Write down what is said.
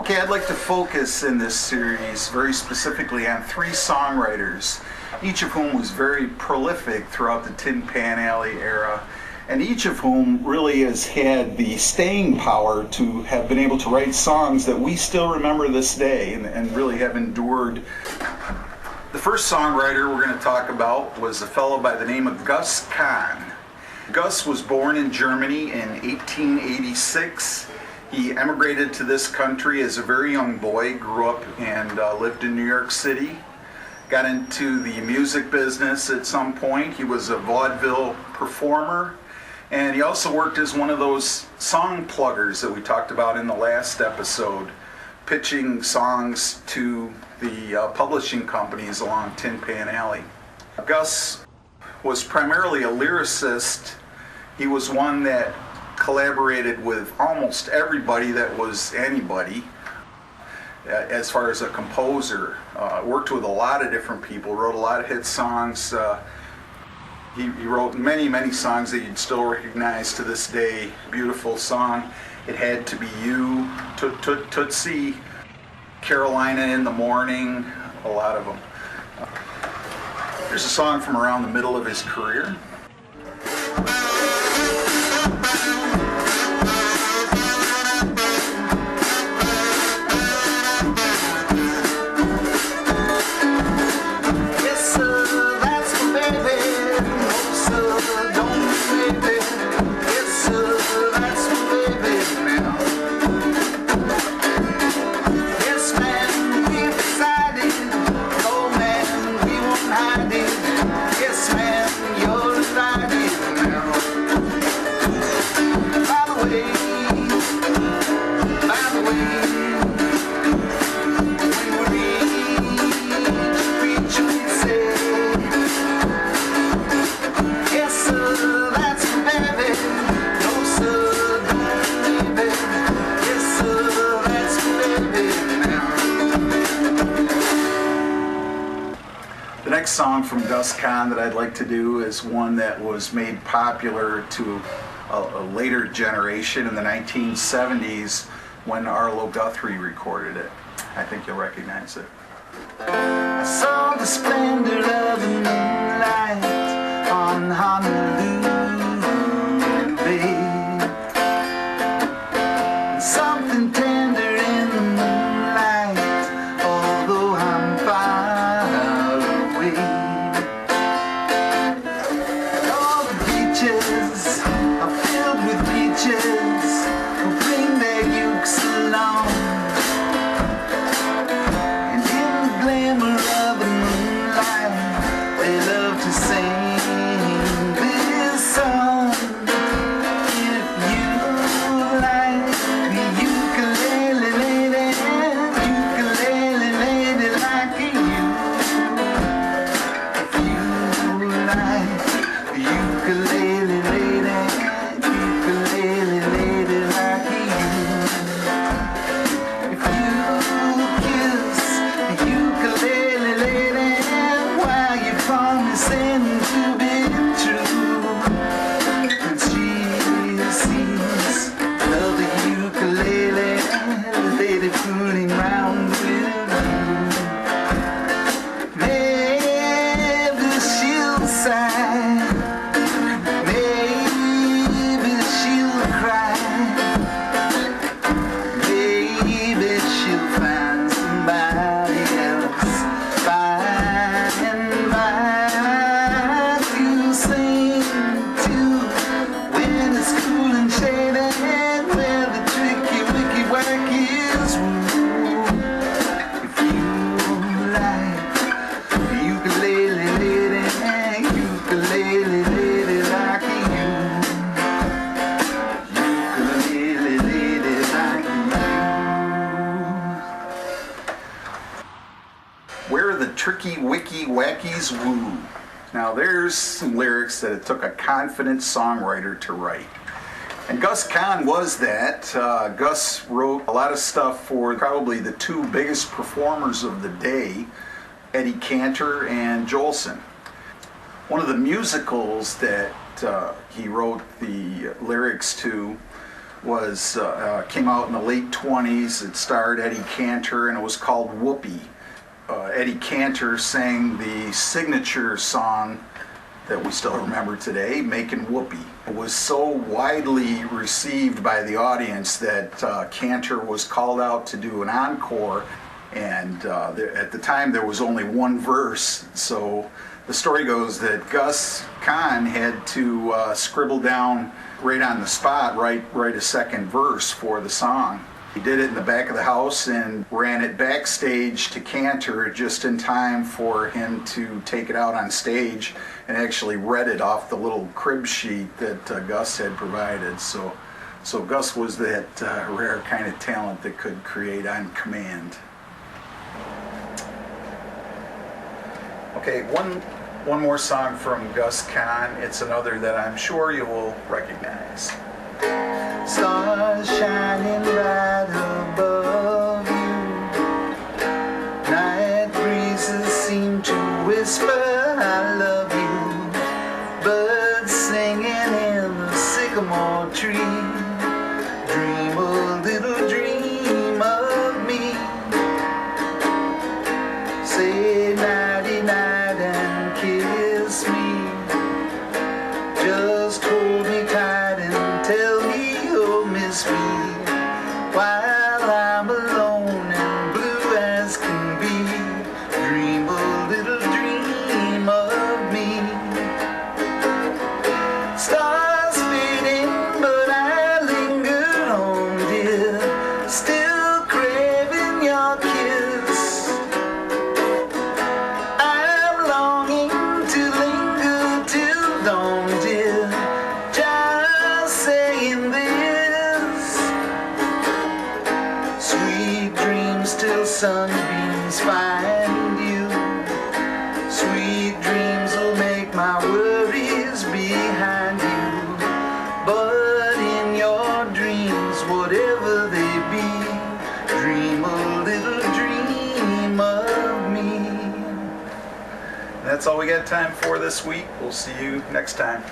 Okay, I'd like to focus in this series very specifically on three songwriters, each of whom was very prolific throughout the Tin Pan Alley era, and each of whom really has had the staying power to have been able to write songs that we still remember this day and really have endured. The first songwriter we're going to talk about was a fellow by the name of Gus Kahn. Gus was born in Germany in 1886. He emigrated to this country as a very young boy, grew up and lived in New York City. Got into the music business at some point. He was a vaudeville performer, and he also worked as one of those song pluggers that we talked about in the last episode, pitching songs to the publishing companies along Tin Pan Alley. Gus was primarily a lyricist. He was one that collaborated with almost everybody that was anybody as far as a composer. Worked with a lot of different people, wrote a lot of hit songs. He wrote many songs that you'd still recognize to this day. Beautiful song, It Had to Be You, Tootsie, Carolina in the Morning, a lot of them. Here's a song from around the middle of his career. The next song from Gus Kahn that I'd like to do is one that was made popular to a later generation in the 1970s when Arlo Guthrie recorded it. I think you'll recognize it. I saw the splendor of the moonlight on Honolulu Bay. Something tender in the moonlight, although I'm far away. All the beaches are filled with beaches who bring their ukes along. And in the glamour of the moonlight, they love to sing this song. If you like the ukulele lady like you. If you like the ukulele lady like you. If you kiss the ukulele lady while you're promising to be true, and she sees the ukulele lady fooling round with you. Maybe she'll sigh, maybe she'll cry, maybe she'll find somebody else by and by to sing to when it's cool and shady, where the tricky wicky wack is woo. If you like the ukulele lady like you, ukulele lady like you. Where the tricky wicky wackies woo. Now there's some lyrics that it took a confident songwriter to write. And Gus Kahn was that. Gus wrote a lot of stuff for probably the two biggest performers of the day, Eddie Cantor and Jolson. One of the musicals that he wrote the lyrics to came out in the late 20s. It starred Eddie Cantor, and it was called Whoopee. Eddie Cantor sang the signature song that we still remember today, Makin' Whoopee. It was so widely received by the audience that Cantor was called out to do an encore, and at the time there was only one verse, so the story goes that Gus Kahn had to scribble down right on the spot, write a second verse for the song. He did it in the back of the house and ran it backstage to Cantor just in time for him to take it out on stage and actually read it off the little crib sheet that Gus had provided. So Gus was that rare kind of talent that could create on command. Okay, one more song from Gus Kahn. It's another that I'm sure you will recognize. Stars shining right above you. Night breezes seem to whisper, I love you. Birds singing in the sycamore tree. Dream a little dream of me. Say nighty night and kiss me. Just hold me tight and tell me you'll miss me while I'm alone and blue as can be. Dream a little dream of me. Stars fading, but I linger on, dear, still craving your kiss. I'm longing to linger till dawn, dear, just saying this. Sweet dreams till sunbeams find you. Sweet dreams will make my worries behind you. But in your dreams, whatever they be, dream a little dream of me. That's all we got time for this week. We'll see you next time.